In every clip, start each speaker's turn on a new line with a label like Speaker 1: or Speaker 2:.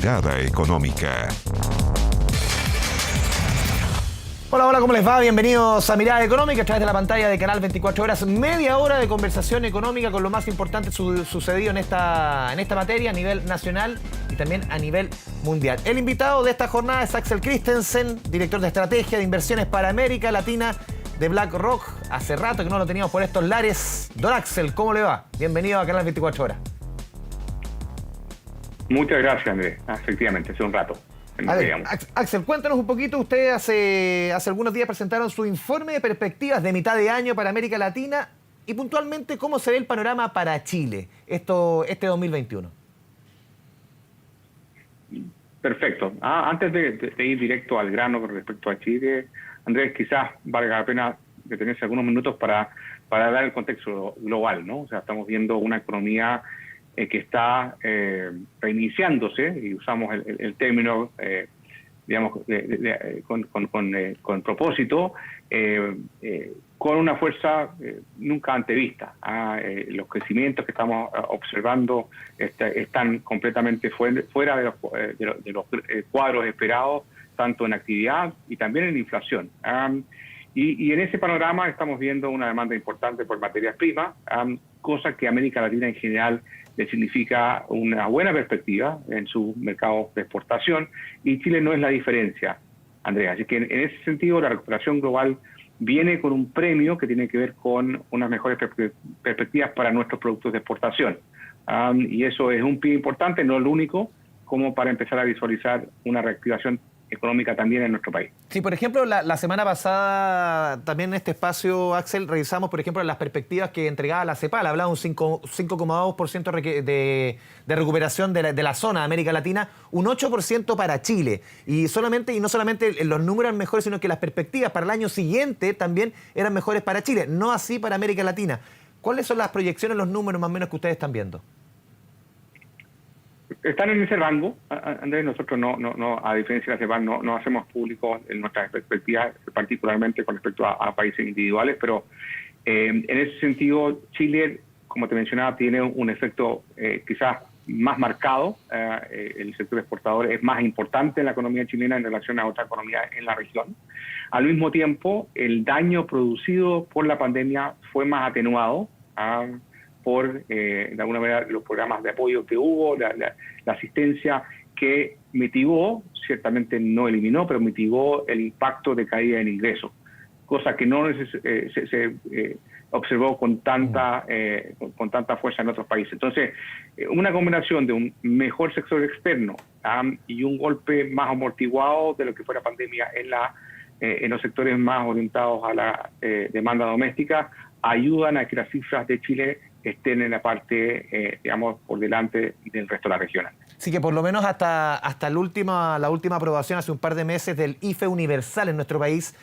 Speaker 1: Mirada Económica.
Speaker 2: Hola, hola, ¿cómo les va? Bienvenidos a Mirada Económica a través de la pantalla de Canal 24 Horas. Media hora de conversación económica con lo más importante sucedido en esta materia a nivel nacional y también a nivel mundial. El invitado de esta jornada es Axel Christensen, director de estrategia de inversiones para América Latina de BlackRock. Hace rato que no lo teníamos por estos lares. Don Axel, ¿cómo le va? Bienvenido a Canal 24 Horas.
Speaker 3: Muchas gracias, Andrés. Efectivamente, hace un rato.
Speaker 2: A ver, Axel, cuéntanos un poquito. Ustedes hace algunos días presentaron su informe de perspectivas de mitad de año para América Latina y puntualmente cómo se ve el panorama para Chile este 2021.
Speaker 3: Perfecto. Antes de ir directo al grano con respecto a Chile, Andrés, quizás valga la pena detenerse algunos minutos para dar el contexto global, ¿no? O sea, estamos viendo una economía que está reiniciándose, y usamos el término, digamos, con propósito, con una fuerza nunca antevista. Los crecimientos que estamos observando están completamente fuera de los cuadros esperados, tanto en actividad y también en inflación. Y en ese panorama estamos viendo una demanda importante por materias primas, cosa que América Latina en general le significa una buena perspectiva en su mercado de exportación, y Chile no es la diferencia, Andrea. Así que en ese sentido la recuperación global viene con un premio que tiene que ver con unas mejores perspectivas para nuestros productos de exportación. Y eso es un pie importante, no el único, como para empezar a visualizar una reactivación económica también en nuestro país.
Speaker 2: Sí, por ejemplo, la semana pasada también en este espacio, Axel, revisamos, por ejemplo, las perspectivas que entregaba la CEPAL. Hablaba un 5,2% de recuperación de la zona de América Latina, un 8% para Chile. Y no solamente los números eran mejores, sino que las perspectivas para el año siguiente también eran mejores para Chile, no así para América Latina. ¿Cuáles son las proyecciones, los números más o menos que ustedes están viendo?
Speaker 3: Están en ese rango, Andrés. Nosotros no, a diferencia de la CEPAL, no hacemos público en nuestras perspectivas, particularmente con respecto a países individuales, pero en ese sentido, Chile, como te mencionaba, tiene un efecto quizás más marcado. El sector exportador es más importante en la economía chilena en relación a otras economías en la región. Al mismo tiempo, el daño producido por la pandemia fue más atenuado por, de alguna manera, los programas de apoyo que hubo, la asistencia que mitigó, ciertamente no eliminó, pero mitigó el impacto de caída en ingresos, cosa que no se observó con tanta fuerza en otros países. Entonces, una combinación de un mejor sector externo y un golpe más amortiguado de lo que fue la pandemia en los sectores más orientados a la demanda doméstica, ayudan a que las cifras de Chile estén en la parte, digamos, por delante del resto de la región.
Speaker 2: Sí, que por lo menos hasta la última aprobación hace un par de meses del IFE universal en nuestro país,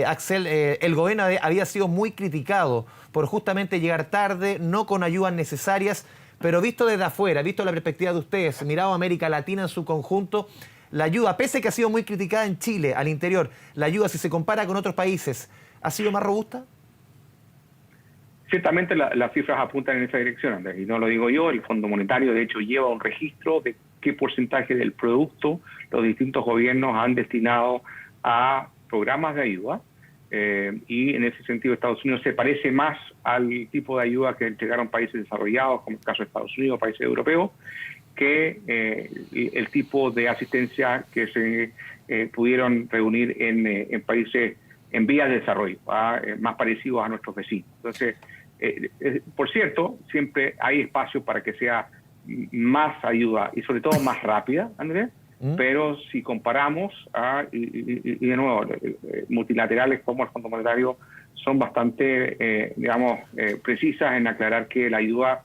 Speaker 2: Axel, el gobierno había sido muy criticado por justamente llegar tarde, no con ayudas necesarias, pero visto desde afuera, visto la perspectiva de ustedes, mirado a América Latina en su conjunto, la ayuda, pese a que ha sido muy criticada en Chile, al interior, la ayuda, si se compara con otros países, ¿ha sido más robusta?
Speaker 3: Ciertamente las cifras apuntan en esa dirección, Andrés, y no lo digo yo. El Fondo Monetario, de hecho, lleva un registro de qué porcentaje del producto los distintos gobiernos han destinado a programas de ayuda, y en ese sentido Estados Unidos se parece más al tipo de ayuda que entregaron países desarrollados, como el caso de Estados Unidos, países europeos, que el tipo de asistencia que se pudieron reunir en países en vías de desarrollo, más parecidos a nuestros vecinos. Entonces, por cierto, siempre hay espacio para que sea más ayuda y sobre todo más rápida, Andrés, pero si comparamos, y de nuevo, multilaterales como el Fondo Monetario son bastante, precisas en aclarar que la ayuda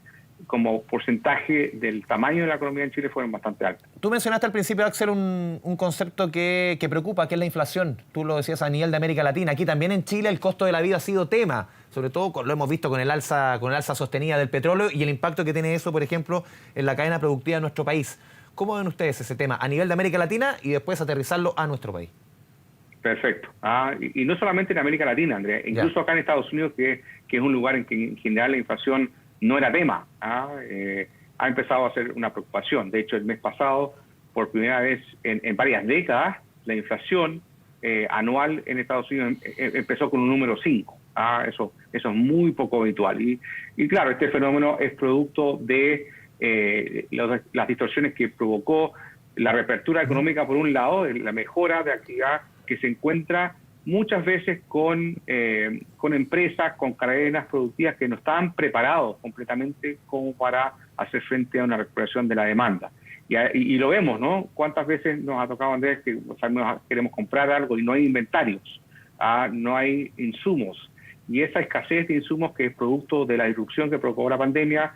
Speaker 3: como porcentaje del tamaño de la economía en Chile fueron bastante altas.
Speaker 2: Tú mencionaste al principio, Axel, un concepto que preocupa, que es la inflación. Tú lo decías a nivel de América Latina. Aquí también en Chile el costo de la vida ha sido tema, sobre todo lo hemos visto con el alza sostenida del petróleo y el impacto que tiene eso, por ejemplo, en la cadena productiva de nuestro país. ¿Cómo ven ustedes ese tema a nivel de América Latina y después aterrizarlo a nuestro país?
Speaker 3: Perfecto. Y no solamente en América Latina, Andrés, incluso acá en Estados Unidos, que es un lugar en que en general la inflación no era tema, ha empezado a ser una preocupación. De hecho, el mes pasado, por primera vez en varias décadas, la inflación anual en Estados Unidos empezó con un número 5. Eso es muy poco habitual. Y claro, este fenómeno es producto de las distorsiones que provocó la reapertura económica, por un lado, la mejora de actividad que se encuentra muchas veces con empresas, con cadenas productivas que no estaban preparados completamente como para hacer frente a una recuperación de la demanda. Y lo vemos, ¿no? ¿Cuántas veces nos ha tocado, Andrés, que queremos comprar algo y no hay inventarios, no hay insumos? Y esa escasez de insumos, que es producto de la disrupción que provocó la pandemia,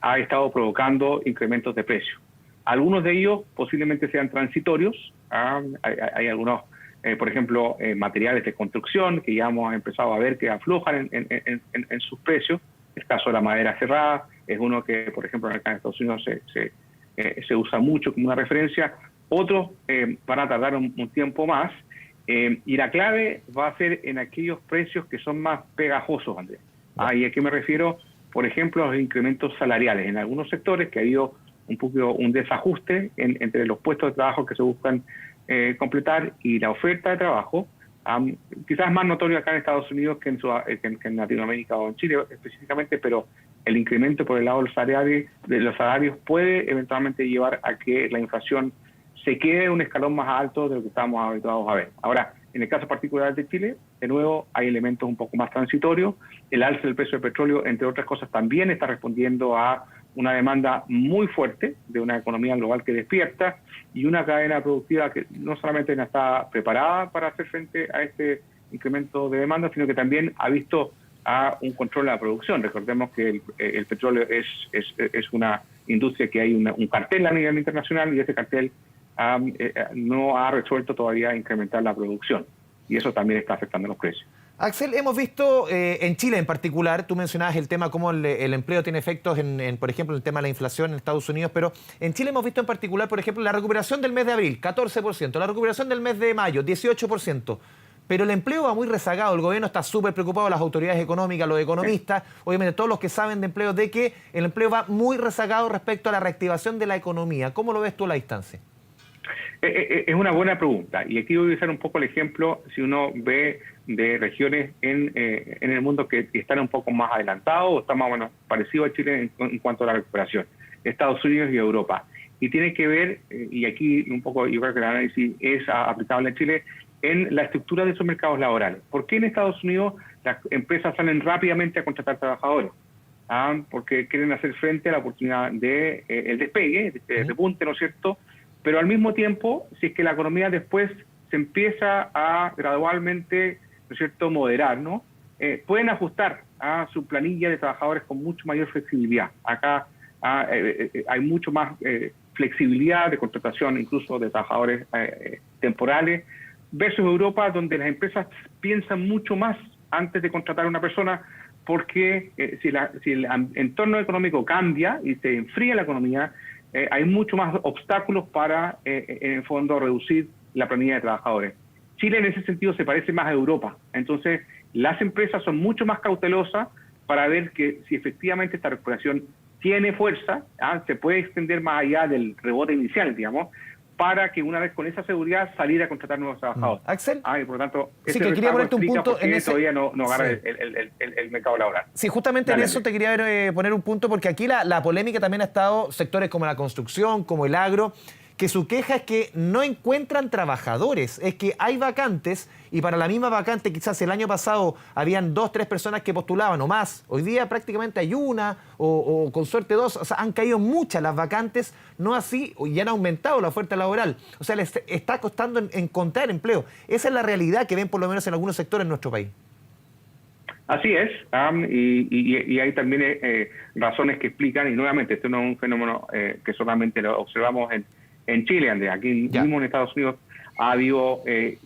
Speaker 3: ha estado provocando incrementos de precio. Algunos de ellos posiblemente sean transitorios. Hay algunos, por ejemplo, materiales de construcción que ya hemos empezado a ver que aflojan en sus precios. El caso de la madera cerrada es uno que, por ejemplo, acá en Estados Unidos se usa mucho como una referencia. Otros van a tardar un tiempo más. Y la clave va a ser en aquellos precios que son más pegajosos, Andrés. ¿Y a qué me refiero? Por ejemplo, a los incrementos salariales. En algunos sectores que ha habido un desajuste entre los puestos de trabajo que se buscan completar y la oferta de trabajo, quizás más notorio acá en Estados Unidos que en Latinoamérica o en Chile específicamente, pero el incremento por el lado de los salarios puede eventualmente llevar a que la inflación se quede en un escalón más alto de lo que estábamos habituados a ver. Ahora, en el caso particular de Chile, de nuevo, hay elementos un poco más transitorios. El alza del precio del petróleo, entre otras cosas, también está respondiendo a una demanda muy fuerte de una economía global que despierta y una cadena productiva que no solamente no está preparada para hacer frente a este incremento de demanda, sino que también ha visto a un control de la producción. Recordemos que el petróleo es una industria que hay un cartel a nivel internacional, y ese cartel no ha resuelto todavía incrementar la producción, y eso también está afectando los precios.
Speaker 2: Axel, hemos visto en Chile en particular, tú mencionabas el tema cómo el empleo tiene efectos por ejemplo, el tema de la inflación en Estados Unidos, pero en Chile hemos visto en particular, por ejemplo, la recuperación del mes de abril, 14%, la recuperación del mes de mayo, 18%, pero el empleo va muy rezagado, el gobierno está súper preocupado, las autoridades económicas, los economistas, obviamente todos los que saben de empleo, de que el empleo va muy rezagado respecto a la reactivación de la economía. ¿Cómo lo ves tú a la distancia?
Speaker 3: Es una buena pregunta, y aquí voy a usar un poco el ejemplo. Si uno ve de regiones en el mundo que están un poco más adelantados, o están más o menos parecidos a Chile en cuanto a la recuperación, Estados Unidos y Europa, y tiene que ver, y aquí un poco yo creo que el análisis es aplicable en Chile, en la estructura de esos mercados laborales. ¿Por qué en Estados Unidos las empresas salen rápidamente a contratar trabajadores? Porque quieren hacer frente a la oportunidad de el despegue, el repunte, ¿no es cierto? Pero al mismo tiempo, si es que la economía después se empieza a gradualmente, ¿no es cierto?, moderar, ¿no? Pueden ajustar a su planilla de trabajadores con mucho mayor flexibilidad. Acá hay mucho más flexibilidad de contratación, incluso de trabajadores temporales, versus Europa, donde las empresas piensan mucho más antes de contratar a una persona, porque si el entorno económico cambia y se enfría la economía, hay mucho más obstáculos para, en el fondo, reducir la planilla de trabajadores. Chile en ese sentido se parece más a Europa. Entonces, las empresas son mucho más cautelosas para ver que si efectivamente esta recuperación tiene fuerza, se puede extender más allá del rebote inicial, digamos, para que una vez con esa seguridad salir a contratar nuevos trabajadores.
Speaker 2: Axel,
Speaker 3: y por lo tanto,
Speaker 2: sí, que quería ponerte un punto en ese...
Speaker 3: todavía no agarra
Speaker 2: sí.
Speaker 3: el mercado laboral.
Speaker 2: Sí, justamente en eso te quería poner un punto, porque aquí la polémica también ha estado sectores como la construcción, como el agro, que su queja es que no encuentran trabajadores, es que hay vacantes, y para la misma vacante quizás el año pasado habían 2, 3 personas que postulaban o más, hoy día prácticamente hay una o con suerte 2, o sea, han caído muchas las vacantes, no así, y han aumentado la oferta laboral, o sea, les está costando encontrar empleo. Esa es la realidad que ven por lo menos en algunos sectores en nuestro país.
Speaker 3: Así es, y hay también razones que explican, y nuevamente esto no es un fenómeno que solamente lo observamos en Chile, Andrés. Aquí mismo en Estados Unidos ha habido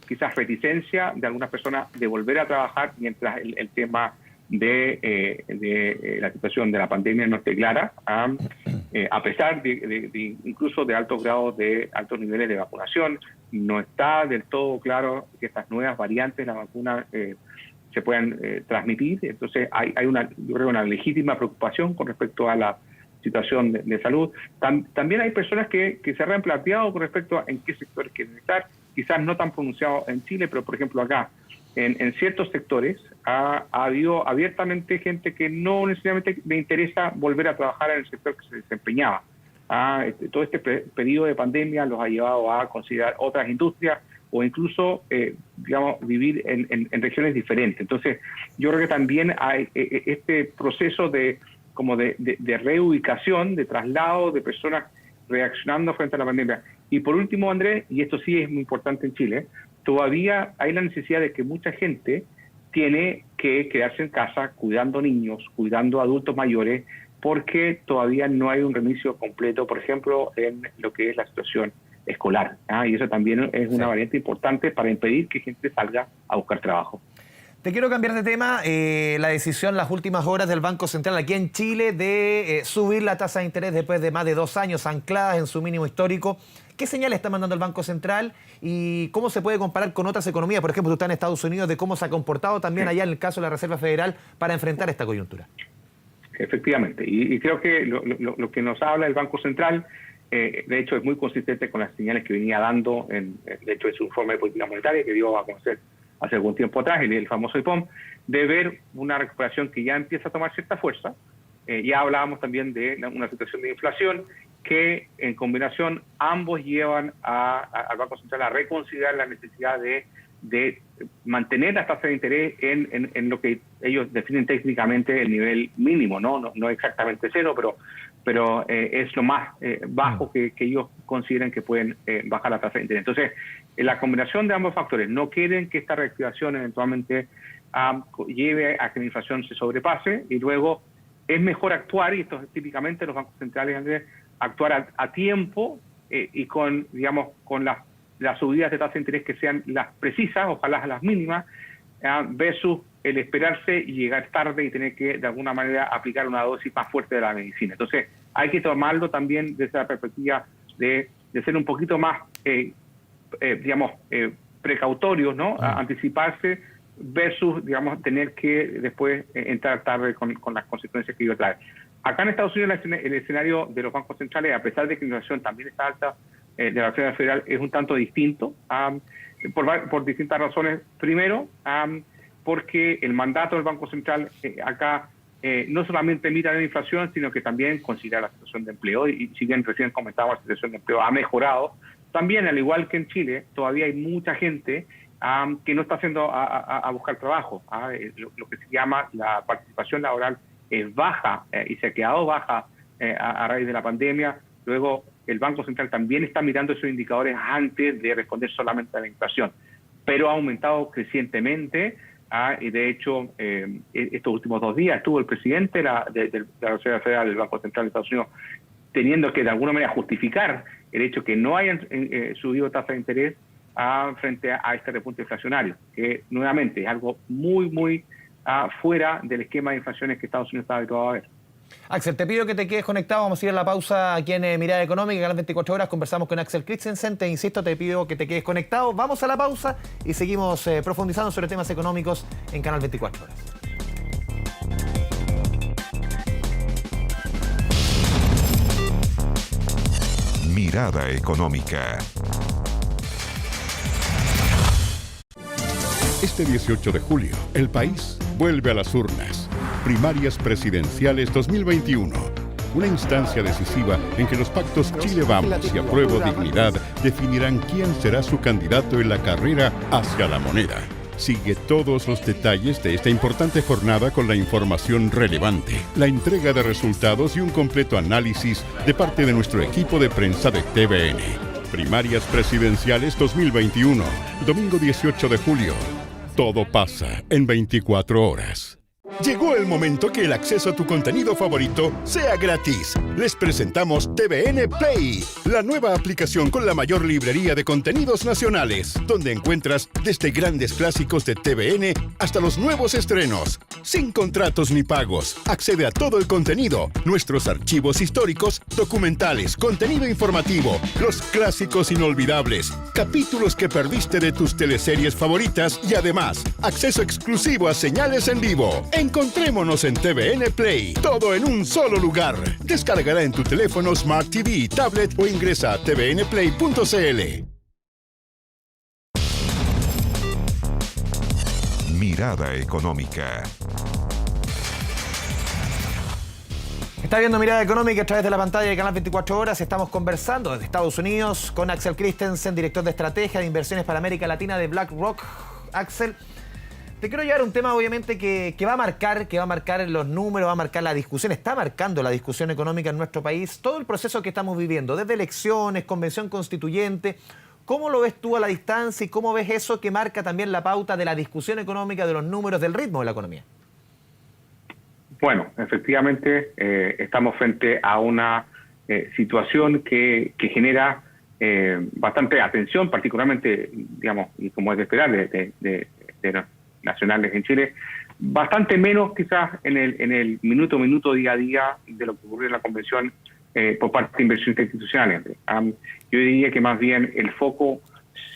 Speaker 3: quizás reticencia de algunas personas de volver a trabajar mientras el tema de la situación de la pandemia no esté clara, a pesar de incluso de altos grados de altos niveles de vacunación. No está del todo claro que estas nuevas variantes de la vacuna se puedan transmitir. Entonces hay yo creo una legítima preocupación con respecto a situación de salud. También hay personas que se han replanteado con respecto a en qué sectores quieren estar, quizás no tan pronunciado en Chile, pero por ejemplo acá, en ciertos sectores ha habido abiertamente gente que no necesariamente le interesa volver a trabajar en el sector que se desempeñaba. Todo este periodo de pandemia los ha llevado a considerar otras industrias o incluso, vivir en regiones diferentes. Entonces, yo creo que también hay este proceso de reubicación, de traslado de personas reaccionando frente a la pandemia. Y por último, Andrés, y esto sí es muy importante en Chile, todavía hay la necesidad de que mucha gente tiene que quedarse en casa cuidando niños, cuidando adultos mayores, porque todavía no hay un reinicio completo, por ejemplo, en lo que es la situación escolar. Y eso también es una variante importante para impedir que gente salga a buscar trabajo.
Speaker 2: Te quiero cambiar de tema. La decisión las últimas horas del Banco Central aquí en Chile de subir la tasa de interés después de más de 2 años ancladas en su mínimo histórico. ¿Qué señales está mandando el Banco Central y cómo se puede comparar con otras economías? Por ejemplo, tú estás en Estados Unidos, de cómo se ha comportado también allá en el caso de la Reserva Federal para enfrentar esta coyuntura.
Speaker 3: Efectivamente, y creo que lo que nos habla el Banco Central, de hecho, es muy consistente con las señales que venía dando, de hecho, en su informe de política monetaria que dio a conocer hace algún tiempo atrás, el famoso IPOM, de ver una recuperación que ya empieza a tomar cierta fuerza. Ya hablábamos también de una situación de inflación que, en combinación, ambos llevan al Banco Central a reconsiderar la necesidad de mantener las tasas de interés en lo que ellos definen técnicamente el nivel mínimo, no exactamente cero, pero es lo más bajo que ellos consideran que pueden bajar la tasa de interés. Entonces, la combinación de ambos factores, no quieren que esta reactivación eventualmente lleve a que la inflación se sobrepase, y luego es mejor actuar, y esto es típicamente los bancos centrales, Andrés, actuar a tiempo y con las subidas de tasa de interés que sean las precisas, ojalá las mínimas, versus el esperarse y llegar tarde y tener que, de alguna manera, aplicar una dosis más fuerte de la medicina. Entonces, hay que tomarlo también desde la perspectiva de ser un poquito más, precautorios, ¿no? Anticiparse versus, tener que después entrar tarde con las consecuencias que ello trae. Acá en Estados Unidos el escenario de los bancos centrales, a pesar de que la inflación también está alta, de la Reserva Federal, es un tanto distinto, por distintas razones. Primero, porque el mandato del Banco Central acá no solamente mira la inflación, sino que también considera la situación de empleo, y si bien recién comentábamos, la situación de empleo ha mejorado, también, al igual que en Chile, todavía hay mucha gente que no está haciendo a buscar trabajo. Lo que se llama la participación laboral es baja, y se ha quedado baja a raíz de la pandemia. Luego, el Banco Central también está mirando esos indicadores antes de responder solamente a la inflación, pero ha aumentado crecientemente. Y de hecho, estos últimos 2 días estuvo el presidente de la Reserva Federal del Banco Central de Estados Unidos teniendo que de alguna manera justificar el hecho que no hayan subido tasa de interés frente a este repunte inflacionario, que nuevamente es algo muy, muy fuera del esquema de inflaciones que Estados Unidos está habituado a ver.
Speaker 2: Axel, te pido que te quedes conectado. Vamos a ir a la pausa aquí en Mirada Económica, Canal 24 Horas. Conversamos con Axel Christensen. Te insisto, te pido que te quedes conectado. Vamos a la pausa y seguimos profundizando sobre temas económicos en Canal 24 Horas.
Speaker 1: Mirada Económica. Este 18 de julio, el país vuelve a las urnas. Primarias Presidenciales 2021. Una instancia decisiva en que los pactos Chile Vamos y Apruebo Dignidad definirán quién será su candidato en la carrera hacia la moneda. Sigue todos los detalles de esta importante jornada con la información relevante, la entrega de resultados y un completo análisis de parte de nuestro equipo de prensa de TVN. Primarias Presidenciales 2021, domingo 18 de julio. Todo pasa en 24 horas. Llegó el momento que el acceso a tu contenido favorito sea gratis. Les presentamos TVN Play, la nueva aplicación con la mayor librería de contenidos nacionales, donde encuentras desde grandes clásicos de TVN hasta los nuevos estrenos. Sin contratos ni pagos, accede a todo el contenido, nuestros archivos históricos, documentales, contenido informativo, los clásicos inolvidables, capítulos que perdiste de tus teleseries favoritas y además, acceso exclusivo a señales en vivo. En Encontrémonos en TVN Play, todo en un solo lugar. Descárgala en tu teléfono Smart TV, tablet o ingresa a tvnplay.cl.
Speaker 4: Mirada Económica.
Speaker 2: Está viendo Mirada Económica a través de la pantalla de Canal 24 Horas. Estamos conversando desde Estados Unidos con Axel Christensen, director de estrategia de inversiones para América Latina de BlackRock. Axel, te quiero llevar un tema obviamente que va a marcar los números, va a marcar la discusión, está marcando la discusión económica en nuestro país, todo el proceso que estamos viviendo, desde elecciones, convención constituyente. ¿Cómo lo ves tú a la distancia y cómo ves eso que marca también la pauta de la discusión económica, de los números, del ritmo de la economía?
Speaker 3: Bueno, efectivamente estamos frente a una situación que genera bastante atención, particularmente, digamos, y como es de esperar, de los nacionales en Chile, bastante menos quizás en el minuto, día a día de lo que ocurrió en la convención por parte de inversionistas institucionales. Yo diría que más bien el foco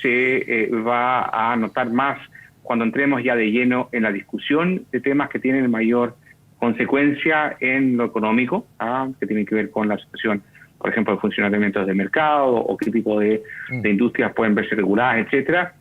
Speaker 3: se va a notar más cuando entremos ya de lleno en la discusión de temas que tienen mayor consecuencia en lo económico, que tienen que ver con la situación, por ejemplo, de funcionamientos de mercado o qué tipo de industrias pueden verse reguladas, etcétera,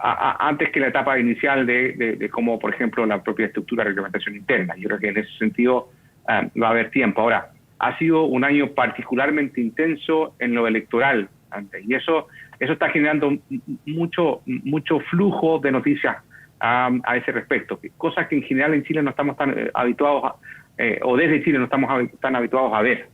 Speaker 3: antes que la etapa inicial de cómo, por ejemplo, la propia estructura de reglamentación interna. Yo creo que en ese sentido va a haber tiempo. Ahora, ha sido un año particularmente intenso en lo electoral antes, y eso está generando mucho flujo de noticias a ese respecto, cosas que en general en Chile no estamos tan habituados o desde Chile no estamos tan habituados a ver.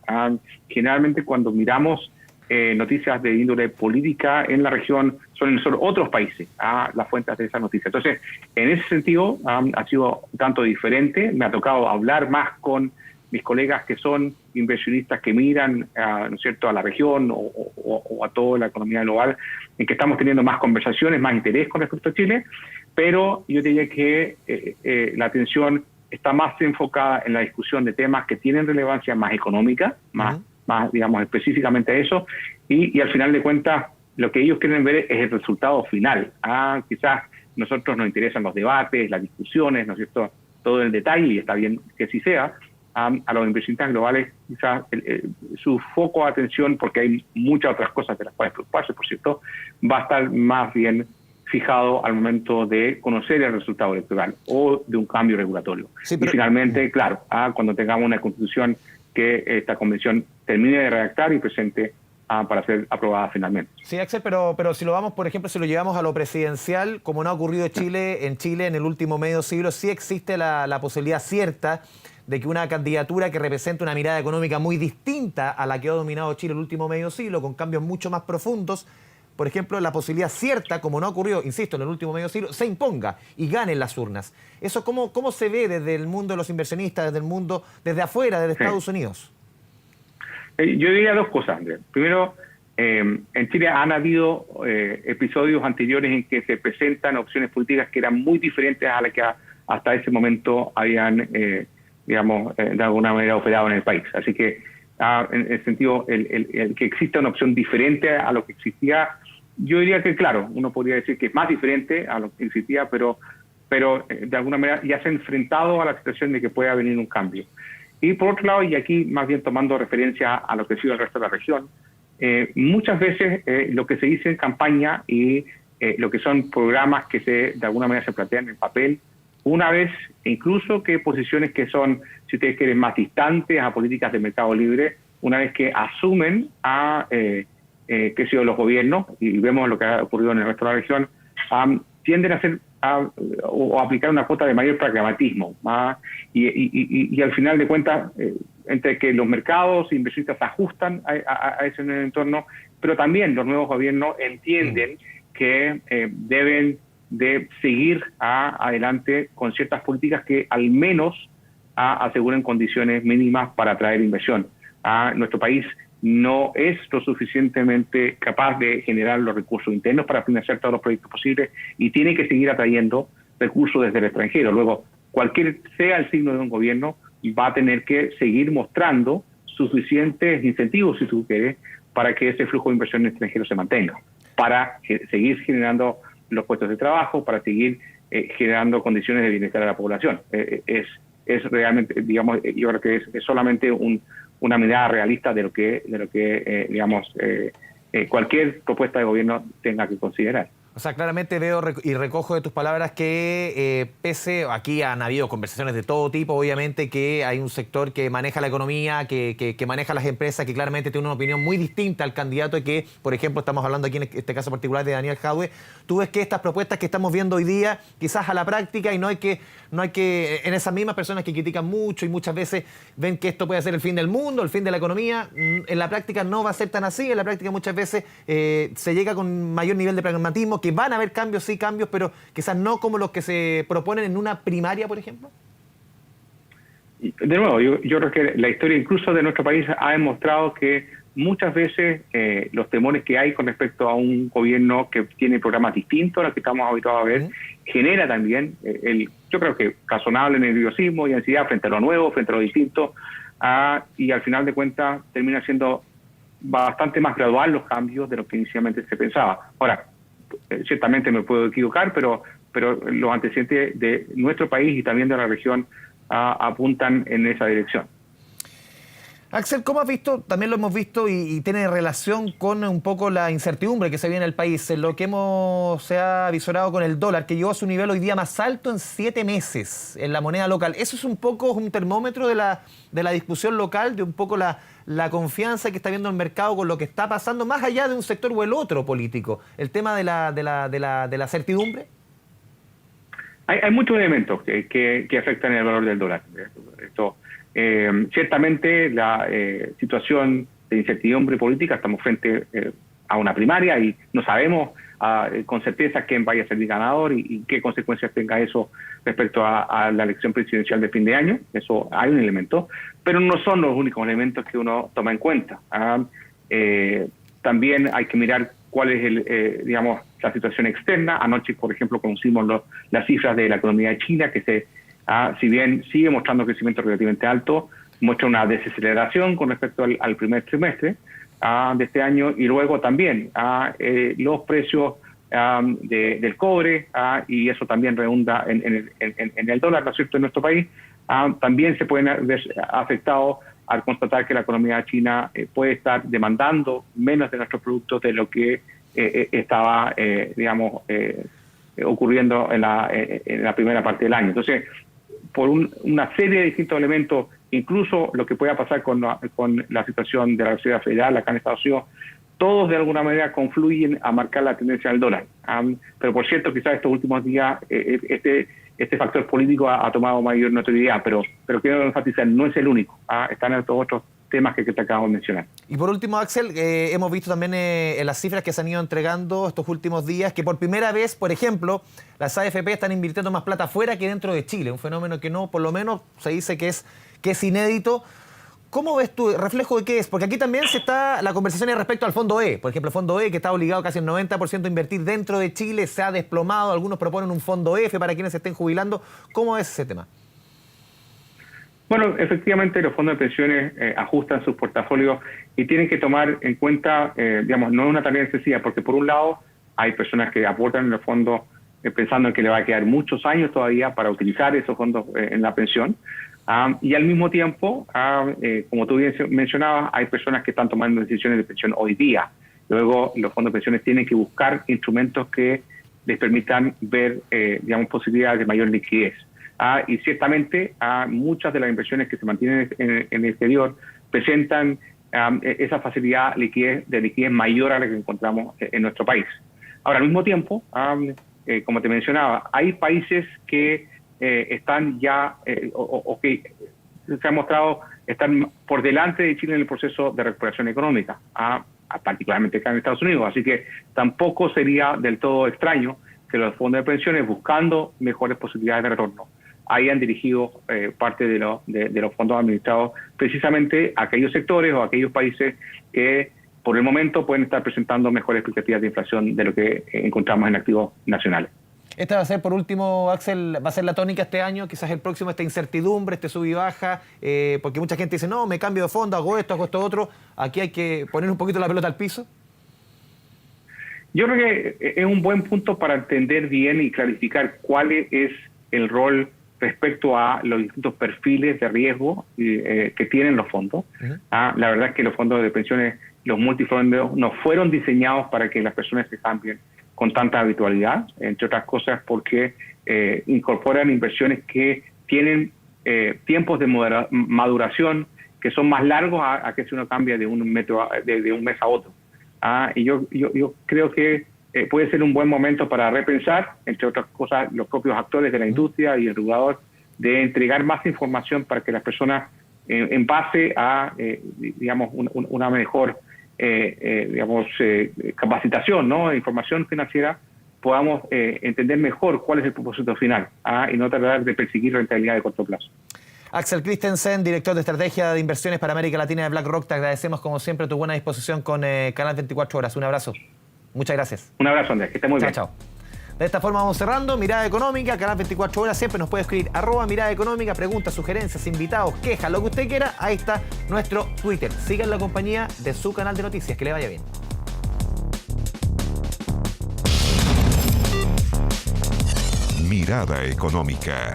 Speaker 3: Generalmente cuando miramos noticias de índole política en la región son otros países las fuentes de esas noticias. Entonces, en ese sentido ha sido un tanto diferente. Me ha tocado hablar más con mis colegas que son inversionistas que miran ¿no es cierto?, a la región o a toda la economía global, en que estamos teniendo más conversaciones, más interés con respecto a Chile, pero yo diría que la atención está más enfocada en la discusión de temas que tienen relevancia más económica, más digamos, específicamente a eso, y al final de cuentas lo que ellos quieren ver es el resultado final. Quizás nosotros nos interesan los debates, las discusiones, ¿no es cierto?, todo el detalle, y está bien que así sea. A los inversionistas globales quizás su foco de atención, porque hay muchas otras cosas de las cuales preocuparse, por cierto, va a estar más bien fijado al momento de conocer el resultado electoral o de un cambio regulatorio. Sí, pero... Y finalmente, claro, cuando tengamos una constitución que esta convención termine de redactar y presente para ser aprobada finalmente.
Speaker 2: Sí, Axel, pero si lo vamos, por ejemplo, si lo llevamos a lo presidencial, como no ha ocurrido en Chile en el último medio siglo, sí existe la posibilidad cierta de que una candidatura que represente una mirada económica muy distinta a la que ha dominado Chile el último medio siglo, con cambios mucho más profundos, por ejemplo, la posibilidad cierta, como no ha ocurrido, insisto, en el último medio siglo, se imponga y gane en las urnas. ¿Eso cómo se ve desde el mundo de los inversionistas, desde el mundo, desde afuera, desde Estados Unidos?
Speaker 3: Yo diría dos cosas, Andrés. Primero, en Chile han habido episodios anteriores en que se presentan opciones políticas que eran muy diferentes a las que hasta ese momento habían digamos, de alguna manera operado en el país. Así que, en el sentido, el que exista una opción diferente a lo que existía, yo diría que, claro, uno podría decir que es más diferente a lo que existía, pero de alguna manera ya se ha enfrentado a la situación de que pueda venir un cambio. Y por otro lado, y aquí más bien tomando referencia a lo que ha sido el resto de la región, muchas veces lo que se dice en campaña y lo que son programas que de alguna manera se plantean en papel, una vez incluso que posiciones que son, si ustedes quieren, más distantes a políticas de mercado libre, una vez que asumen qué sé yo, los gobiernos, y vemos lo que ha ocurrido en el resto de la región, tienden a hacer o aplicar una cuota de mayor pragmatismo. Y al final de cuentas, entre que los mercados e inversionistas se ajustan a ese nuevo entorno, pero también los nuevos gobiernos entienden que deben de seguir adelante con ciertas políticas que al menos aseguren condiciones mínimas para atraer inversión. Nuestro país no es lo suficientemente capaz de generar los recursos internos para financiar todos los proyectos posibles y tiene que seguir atrayendo recursos desde el extranjero. Luego, cualquier sea el signo de un gobierno, va a tener que seguir mostrando suficientes incentivos, si tú quieres, para que ese flujo de inversión extranjero se mantenga, para seguir generando los puestos de trabajo, para seguir generando condiciones de bienestar a la población. Es es realmente, digamos, yo creo que es solamente una mirada realista de lo que cualquier propuesta de gobierno tenga que considerar.
Speaker 2: O sea, claramente veo y recojo de tus palabras que aquí han habido conversaciones de todo tipo, obviamente, que hay un sector que maneja la economía, que maneja las empresas, que claramente tiene una opinión muy distinta al candidato y que, por ejemplo, estamos hablando aquí en este caso particular de Daniel Jadwe. Tú ves que estas propuestas que estamos viendo hoy día, quizás a la práctica, y no hay que en esas mismas personas que critican mucho y muchas veces ven que esto puede ser el fin del mundo, el fin de la economía, en la práctica no va a ser tan así. En la práctica muchas veces se llega con mayor nivel de pragmatismo, que van a haber cambios, sí, cambios, pero quizás no como los que se proponen en una primaria, por ejemplo.
Speaker 3: De nuevo, yo creo que la historia incluso de nuestro país ha demostrado que muchas veces los temores que hay con respecto a un gobierno que tiene programas distintos a los que estamos habituados a ver, genera también yo creo que razonable nerviosismo y ansiedad frente a lo nuevo, frente a lo distinto, y al final de cuentas termina siendo bastante más gradual los cambios de lo que inicialmente se pensaba. Ahora, ciertamente me puedo equivocar, pero los antecedentes de nuestro país y también de la región apuntan en esa dirección.
Speaker 2: Axel, ¿cómo has visto? También lo hemos visto y tiene relación con un poco la incertidumbre que se viene en el país, en lo que se ha visorado con el dólar, que llegó a su nivel hoy día más alto en 7 meses en la moneda local. ¿Eso es un poco un termómetro de la discusión local, de un poco la confianza que está viendo el mercado con lo que está pasando, más allá de un sector o el otro político? El tema de la certidumbre.
Speaker 3: Hay muchos elementos que afectan el valor del dólar. Ciertamente la situación de incertidumbre política, estamos frente a una primaria y no sabemos con certeza quién vaya a ser el ganador y qué consecuencias tenga eso respecto a la elección presidencial de fin de año. Eso hay un elemento, pero no son los únicos elementos que uno toma en cuenta. También hay que mirar cuál es la situación externa. Anoche, por ejemplo, conocimos las cifras de la economía de China, que si bien sigue mostrando crecimiento relativamente alto, muestra una desaceleración con respecto al primer trimestre de este año, y luego también los precios del cobre, y eso también redunda en el dólar, ¿no es cierto?, en nuestro país, también se pueden ver afectados al constatar que la economía china puede estar demandando menos de nuestros productos de lo que estaba, ocurriendo en la primera parte del año. Entonces, por una serie de distintos elementos, incluso lo que pueda pasar con la situación de la Reserva Federal acá en Estados Unidos, todos de alguna manera confluyen a marcar la tendencia del dólar. Pero por cierto, quizás estos últimos días este factor político ha tomado mayor notoriedad, pero quiero enfatizar, no es el único. Están estos otros temas que te acabo de mencionar.
Speaker 2: Y por último, Axel, hemos visto también en las cifras que se han ido entregando estos últimos días que por primera vez, por ejemplo, las AFP están invirtiendo más plata fuera que dentro de Chile, un fenómeno que no, por lo menos se dice que es inédito. ¿Cómo ves tú? ¿Reflejo de qué es? Porque aquí también la conversación es respecto al Fondo E. Por ejemplo, el Fondo E, que está obligado casi el 90% a invertir dentro de Chile, se ha desplomado. Algunos proponen un Fondo F para quienes se estén jubilando. ¿Cómo es ese tema?
Speaker 3: Bueno, efectivamente los fondos de pensiones ajustan sus portafolios y tienen que tomar en cuenta, no es una tarea sencilla, porque por un lado hay personas que aportan en el fondo pensando en que le va a quedar muchos años todavía para utilizar esos fondos en la pensión. Y al mismo tiempo, como tú bien mencionabas, hay personas que están tomando decisiones de pensión hoy día. Luego, los fondos de pensiones tienen que buscar instrumentos que les permitan ver, posibilidades de mayor liquidez. Y ciertamente, muchas de las inversiones que se mantienen en el exterior presentan esa facilidad de liquidez mayor a la que encontramos en nuestro país. Ahora, al mismo tiempo, como te mencionaba, hay países que están ya, que se han mostrado están por delante de Chile en el proceso de recuperación económica, particularmente acá en Estados Unidos. Así que tampoco sería del todo extraño que los fondos de pensiones, buscando mejores posibilidades de retorno, hayan dirigido parte de los fondos administrados precisamente a aquellos sectores o a aquellos países que por el momento pueden estar presentando mejores expectativas de inflación de lo que encontramos en activos nacionales.
Speaker 2: Esta va a ser, por último, Axel, va a ser la tónica este año, quizás el próximo, esta incertidumbre, este sub y baja, porque mucha gente dice, no, me cambio de fondo, hago esto otro. Aquí hay que poner un poquito la pelota al piso.
Speaker 3: Yo creo que es un buen punto para entender bien y clarificar cuál es el rol respecto a los distintos perfiles de riesgo que tienen los fondos. La verdad es que los fondos de pensiones, los multifondos, no fueron diseñados para que las personas se cambien con tanta habitualidad, entre otras cosas porque incorporan inversiones que tienen tiempos de maduración que son más largos a que si uno cambia de un mes a otro. Y yo creo que puede ser un buen momento para repensar, entre otras cosas, los propios actores de la industria y el regulador, de entregar más información para que las personas, en base a, digamos, una mejor, capacitación, ¿no? Información financiera, podamos entender mejor cuál es el propósito final, y no tratar de perseguir rentabilidad de corto plazo.
Speaker 2: Axel Christensen, director de Estrategia de Inversiones para América Latina de BlackRock, te agradecemos como siempre tu buena disposición con Canal 24 Horas. Un abrazo. Muchas gracias.
Speaker 3: Un abrazo, Andrés. Que esté muy bien.
Speaker 2: Chao. De esta forma vamos cerrando. Mirada Económica, Canal 24 Horas. Siempre nos puede escribir @Mirada Económica, preguntas, sugerencias, invitados, quejas, lo que usted quiera. Ahí está nuestro Twitter. Sigan la compañía de su canal de noticias. Que le vaya bien.
Speaker 4: Mirada Económica.